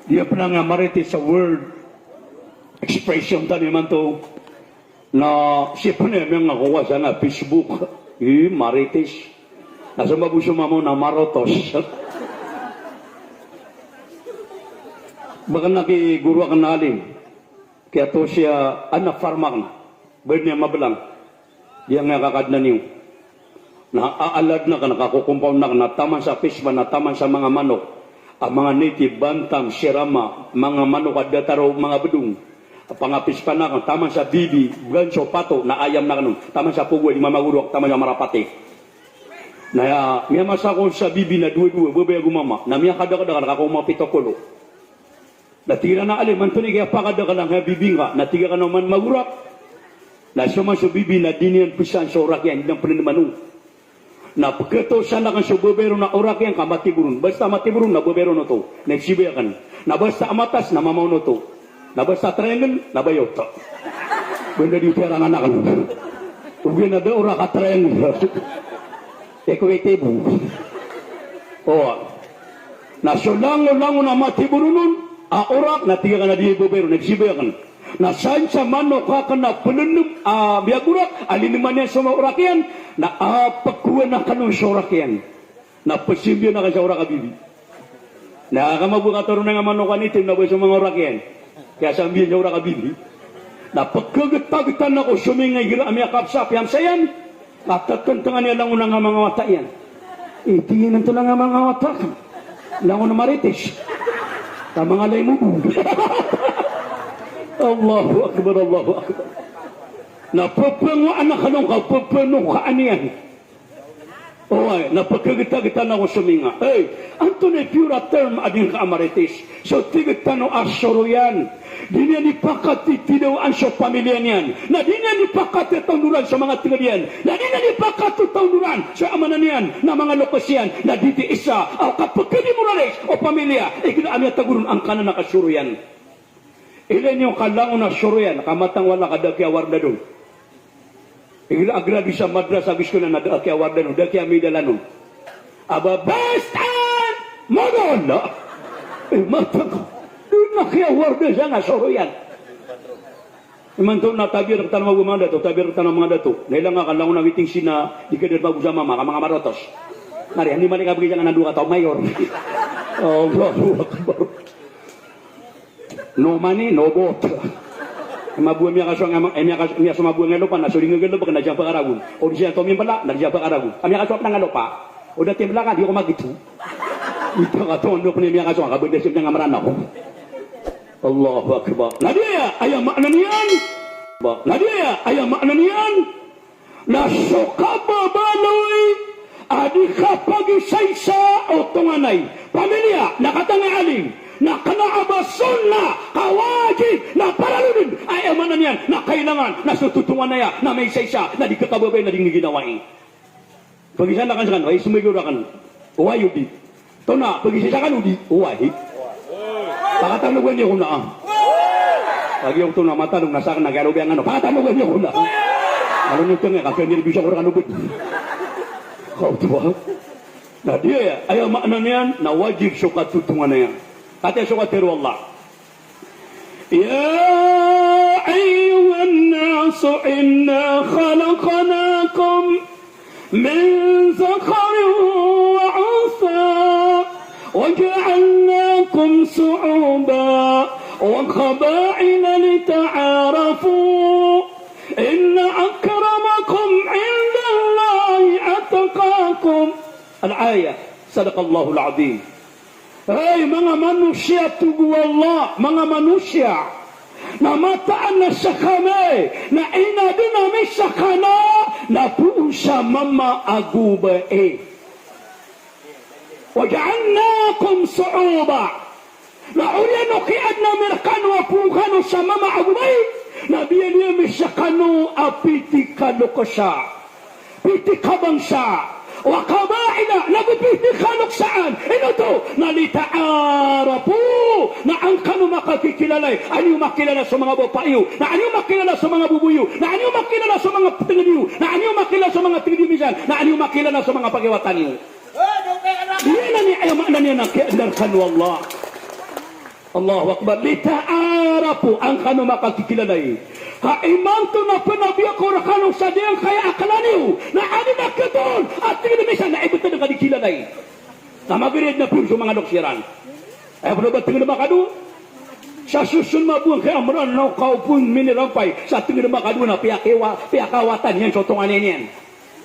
Dia pernah ngamaritis sa word expression tadi man to na siya pa na yung nakuha sa na Facebook maritis nasa mabuso mo na marotos baka nakiguro ka nalim kaya to siya anak farmak na bird niya mabalang diya nga kakadna niyo na aalad na ka nakakukumpaw na taman sa pisma na taman sa mga manok ang mga native bantam, sirama mga manok at dataro mga bedung pangapis pa na taman sa bibi ganso pato na ayam na kanun taman sa pugoy di mamagurok taman sa marapati na miya masakon sa bibi na dua-dua babaya gumama na miya kada-kada nakakuma pitokolo na tira na alim antoni kaya pakada ka lang bibi nga na tiga ka naman magurak na suma sa bibi na dinian pisan sa orak yan hindi na manung na pagkato sana kan sa bobero na orak yan ka matiburun basta matiburun na bobero no to nagsibayakan na basta amatas na mamaw no to na basta triangle na bayot to benda di pera anak kan ugin na da orak ka triangle ekwitibo oh na solango na matiburun a orak na tiga ka na di bobero nagsibayakan na saan sa manok ka na penenum biagurak aliniman yan sa mga orak yan na pagkuha na kanong sa orak yan na pasimbyo na ka sa orak kabibi na kamabukataro na nga manokan itim na ba sa mga orak yan kaya sambihin sa orak kabibi na pagkagatagitan ako sumingay gira amya kapsap yam sayan natatantangan niya lang unang mga wata yan tingin ito lang ang mga wata lang na maritis ta mga lay mo Allahu Akbar, Allahu Akbar. Napapanguan na ka nung kapapanong kaaniyan. Oy, napagkagita-gita na ko suminga. Hey, Anthony pura term ading kaamaritis. So, tigita no asoro yan. Di niya nipakatitidawaan sa pamilya niyan. Na di niya nipakatitawnuran sa mga tingalian. Na di niya nipakatitawnuran sa amanan niyan na mga lokasyan. Na di isa, o kapag kanimurales o pamilya, ikinaam niya tagurun ang kanan na kasuro yan. Ilan yung kalangon na suro yan, kamatang wala kadakya warda doon. Ilan agradi sa madrasa, abis ko na nadakya warda doon, dakya may dala doon. Aba, bastan! Madala! Matang ko, doon na kaya warda siya nga, suro yan. Iman to na tabir ang tanong mga dato, tabir ang tanong mga dato. Nailang nga kalangon na witing sina, di ka din magusama mga marotos. Nari, hindi man ikabigay siya nga nanduka tao, mayor. Allahu Akbar. No money, no vote. Mabuhay miya kaso miya sa mabuhay nga lupa, nasuling nga lupa, na dyan pa karagun. O di siya toming pala, na dyan pa karagun. Kami kaso na nga lupa, o dati mla ka, di ko magitu. Ito ka tondo ko niya kaso, kabundesip niya nga maran ako. Allahu Akbar. Nadia, ayaw makna niyan. Nadia, ayaw makna niyan. Nasuka babaloy, adi ka pag-isaysa o tunganay. Pamilya, nakatanga aling. Na kanaabason na kawajib na paralunod ay amanan yan na kailangan na sututungan na yan na may isa-isa na di kakababay na di ginawain. Pag-isa na kan sa kan, ay sumigura kan, uway udi. Ito na, pag-isa sa kan udi, uway. Pakatalugan niyo kung na. Lagi yung ito na matalong nasa kan, nag-arubi ang ano, pakatalugan niyo kung na. Ano nyo ito nga, kasi nilibisya ko rin kanubit. Kau ito ba? Na dia, ayaw maanan yan, na wajib sukat tutungan na yan. Kata syukur Allah. Ya ayyuhan nasu inna khalaqnakum min zakarin wa unsa wa ja'alnakum su'uban wa qaba'ila lita'arafu inna akramakum 'inda Allahi atqakum. Al-ayah. Sadaqallahu al-'azim. Hey, mga manusia tugu Allah, mga manusia na mataan na sa kami, na inadin namin sa kana, na po sa mama aguba Waja'alnakum su'uba. Na uyan o kiad na merkano apungkano sa mama aguba na biyan niya sa kano apiti kalokasa, piti kabangsa. Wakabaina nagpipikhalok saan ino to nalita'arapu na ang kanu makakikilalay anyo makilala sa mga bapayo na anyo makilala sa mga bubuyo na anyo makilala sa mga tingadiyo na anyo makilala sa mga tingdimisan na anyo makilala sa mga pagiwatan niyo Dia nani ayam nani nak keandarkan wallah. Allahu akbar lita'arafu ang kanu makakikilalay. Ha iman to na panabiya ko rakano sa diyang kaya akalaniw na ani nakatol at tingin misa na ibut na kadikilalay. Na magirid na punso mga doksiran. Ay pano ba tingin na makadu? Sa susun mabuang kaya amran na kaupun minirampay sa tingin na makadu na piyakawatan yan sotonganin yan.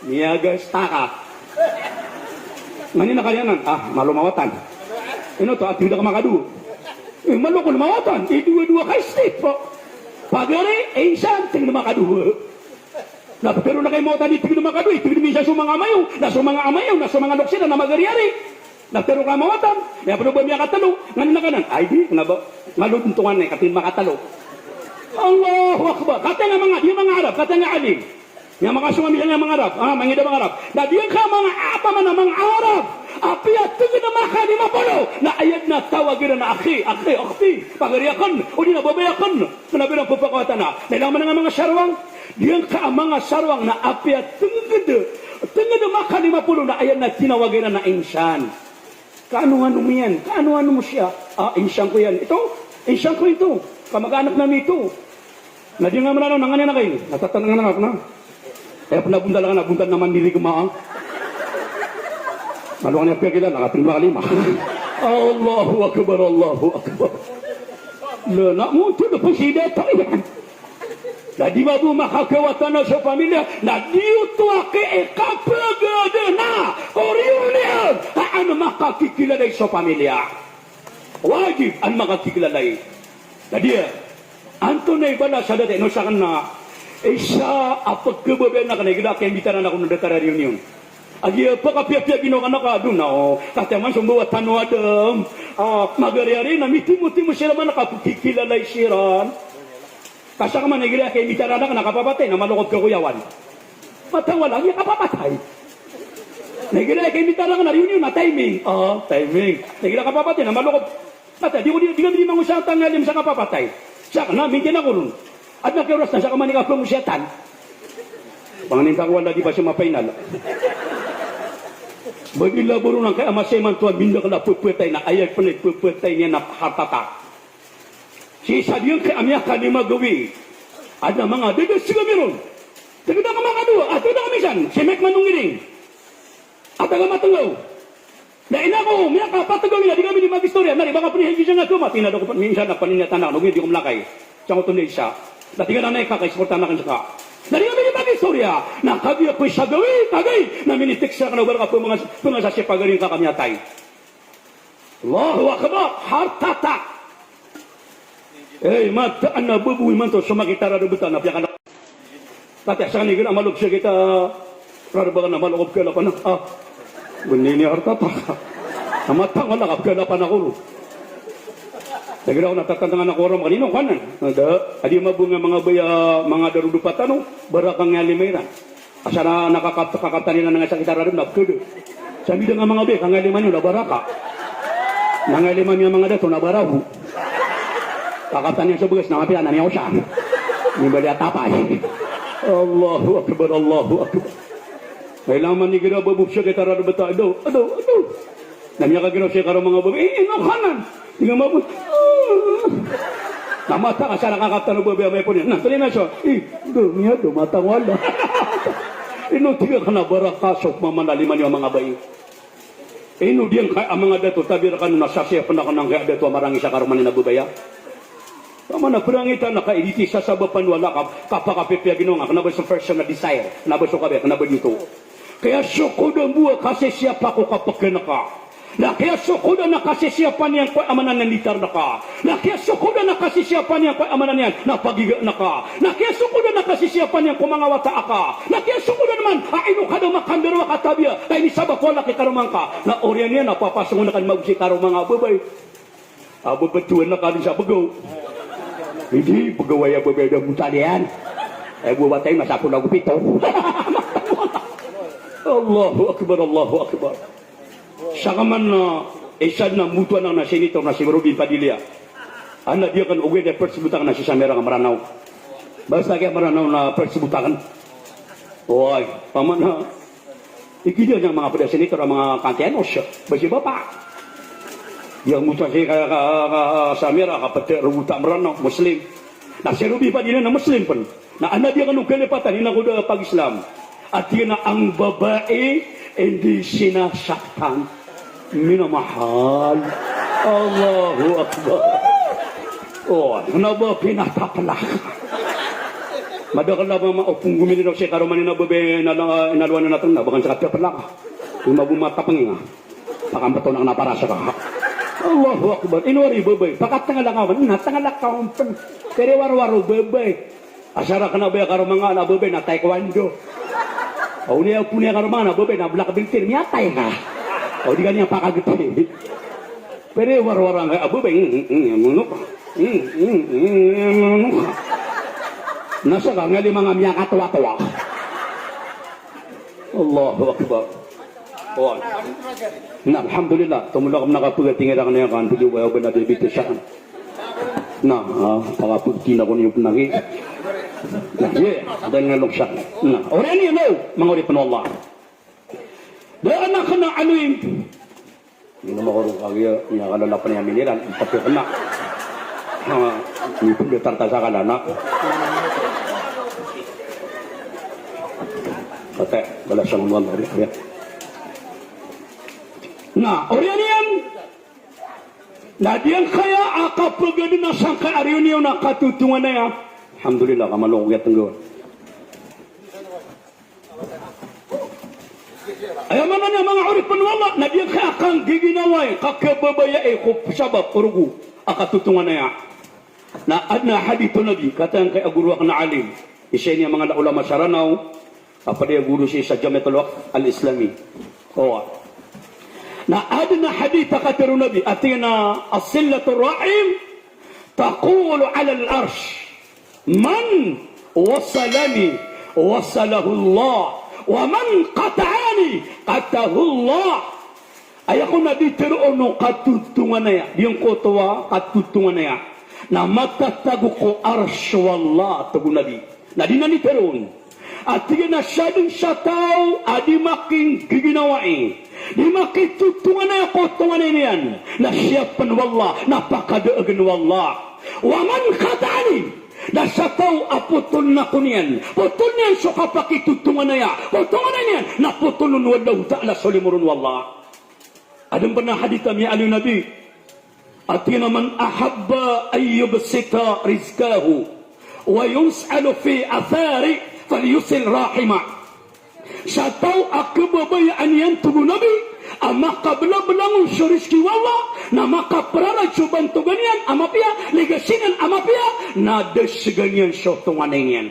Niyagas taka. Ngayon na kalianan, malumawatan. Ino to, at hindi ka makadu. Malukon mawatan, dua-dua kay state po. Pagari, isang, tingin na makadu. Pero na kayo mawatan, tingin na makadu, tingin na sumang amayo, na sumang loksina, na magariari. Pero ka mawatan, ya pero ba niya katalo, ngayon na kanan, ay di, maluntungan na, katin makatalo. Allahu Akbar, kata nga mga Arab, kata nga alim. Yang mga sumami yang mga Arab, mangida mga Arab. Na diyan ka mga apa man mga Arab. Api at tingin na maka ni mapolo. Na ayat na tawagin na akhi. Pagariakan, o di na babayakan. Manabi ng pupakawatan na. Nailaman nga mga sarwang. Diyan ka ang mga sarwang na api at tingin na maka ni mapolo na ayat na tinawagin na insan. Kaano-ano mo yan? Kaano-ano mo siya? Insan ko yan. Insan ko ito. Kamag-anak namin ito. Na diyan nga mananaw, nanganyan na kayo. Natatanang na ako na. Punta lang nabunta naman diri kumaang. Maluang niya pia kita nakating makalima. Allahu Akbar, Allahu Akbar. Nak mutu na presida tayo. Jadi babu makakawatan sa pamilya na diuto ake kapagada na oriulian ang makakikilalay sa pamilya. Wajib ang makakikilalay. Jadi Antonay bala sa dati no sa kana isa apa kebebasan nak negara yang bicara nak negara reunion. Agi apa kapia-pia gino kana ka dun no. Kata man sumbawa tanu adem. Magari-ari na miti-miti sila man nakakikilalay siran. Kasa ka man negara yang bicara nak nakapapatay na malukot ka kuyawan. Matawala ya kapapatay. Negara yang bicara na reunion na timing. Timing. Negara kapapatay na malukot. Kata di di mangusang tangalim sa kapapatay. Sa kana mintin ako nun. At nakiuras na sa kamanika promusyatan. Panganintak wala di ba siya mapainal? Bagila buro ng kaya maseman tuwan minda kala puputay na ayat palit puputay niya na hatata. Si isa diyon kaya amya ka ni magawi. At na mga dedes siya meron. Tagada ka mga dua. At ito kamisan. Si Mek Manungiring. At taga matulaw. Na ina ko, miya ka patagawi na di kami di mag-istorya. Nari baka panihigi siya nga kumati na do ko minsan na paninatan ako. Nung hindi ko malakay. Siya ko tunay siya. Dati ka na kakaisportan na kansa ka. Dari kami ni mag-istorya. Na kami ako'y sagawi, kagay. Na minitik siya ka na ka mga sasya pagaling ka kami atay. Allahu Akbar, hartata. Mataan na bubuhi man to. Sumakitara rubutan na piya ka na. Tati, sa kanigin, amalog siya kita. Raraba ka na, malukop ka na pa na. Bunini hartata ka. Namatang wala ka na pa na kuro. Nagira ako natatantangan ako ron kanino kanan. Adi mabunga mga baya mga darudupat ano, barakang nga limayran. Asa na nakakatanin na nga sa kitara rin na kudo. Sabi nga mga baya kang liman yun na baraka. Nangaliman niya mga dato na barahu. Kakatanin sa bugas na mapilan na niya siya. Hindi ba liya tapay. Allahu Akbar, Allahu Akbar. Kailangan ni gira babuk siya kitara rin bata. Ado. Namiya ka ginaw siya karong mga baya. Ino kanan. Tingnan mo. Namata ka siya nakakatano ba may po niya. Tuloy na siya. Dumiya, dumatang wala. Tiga ka na barakasok mamanaliman yung mga bayi. Diyan kaya ang mga dato, tabira ka na nasasya pa na ka nang kaya dato, marangi siya karumanin na bubaya. Tama na, perangita na ka-editi sa sabapan wala ka, kapakapipya ginawa nga, kanabay sa first na desire, kanabay sa kabe, kanabay dito. Kaya sukudan buwa kasi siya pa ko kapag ka. Na kaya sukudan na kasi siya pa niyan kwa amanan ng litar na ka. Na kaya sukudan na kasi siya pa niyan kwa amanan niyan na pagiga na ka. Na kaya sukudan na kasi siya pa niyan kwa mga wata ka. Na kaya sukudan naman, ino ka daw makandarwa katabya, kaya ni sabak wala kikarumang ka. Na oryan niya, napapasok na kan magsi karumang ababay. Ababatuan na ka din sa bagaw. Hindi, pagaway ababay na buta niyan. Buwatay, masako na gupito. Allahu Akbar, Allahu Akbar. Sakaman na isad na mutuan na senator na si Robin Padilla. Anak dia kan uwe de persebutakan na si Samira ka Maranaw. Basta kaya Maranaw na persebutakan. Oy, paman na. Iki dia yang mga pedas ini, mga kantianos, bagi bapak. Yang mutasi Samira, kapatid, rubuta merano, Muslim. Nah, saya rubi pa din na Muslim pun. Na anak dia kan ugalipatan, inakuda pag-Islam. At yun na ang babae, hindi sinasaktan. Minamahal. Allahu Akbar. Oh, ano ba pinatapalak? Madakal na ba maupong gumili daw siya karoman na babae inaluan na natin na bakan sa kapapalak. Kung mabumatapang nga, pakambato na naparasa ka. Allahu Akbar. Inwari babae. Pakat tangalakawan. Tangalakawan pa. Pero waro-waro babae. Asara ka na ba karomang nga na babae na taekwondo. O niya punya karomang na babae na black belt. Miyatay ka. O di ka niya pakagitay. Pero waro-waro nga babae. Nasa ka nga di mga miya katawa-tawa. Allahu Akbar. Oh. Nah, alhamdulillah, tumulak na kapagatingin ako na yan kan, pili ba na dibito siya. Nah, pagkaputin ako niyo punagi. Nah, yeah, dahil nga luksa. Nah, orang niyo no, mga ulit na Allah. Dahil anak ka na aluin. Hindi na makarong kagaya, niya kalalapan niya miniran, papi ka na. Hindi pong tarta sa kalana. Kate, wala siyang mga rin. Nah, orang yan. Nah, dia kaya kapag na sangka ariyo niyo na katutungan na yan. Alhamdulillah, kamalong kaya tanggawan. Ayaw man na mga uripan wala. Na dia kaya kang giginaway. Kakababayae ko sabab kurugu. Akatutungan na yan. Na adna hadito nabi. Katang kay aguruak na alim. Isa niya mga ulama saranaw. Apa dia guru siya sa Jamiatul Waqf al-Islami. Oh, na adna haditha kataru nabi atina as-sillatur rahim taqulu 'ala al-arsh man wasalani wasalahu Allah wa man qata'ani qatahu Allah. Ayako na diteru ono katutungan na ya diyong kotowa katutungan na ya na matatago ko arsh wallah tagu nabi na di na niteron at tignan na siya din sa tao adi making giginawain di makitutungan na yung kotungan na yan na siyapan wallah napakadaagan wallah waman katani na sa tao aputol na kunyan putol niyan so kapakitutungan na yan putungan na yan naputulun wallahu ta'ala solimurun wallah adang pa na hadita mi alu nabi at man ahabba ayyubsita rizkahu wa yus'alu fi athari falyusil rahimah sa tao akababayaan yan tugo nabi ang makabla-blangon sa riski wala na makaprara subantugan yan amapya ligasinan amapya na desigan yan sa tunganin yan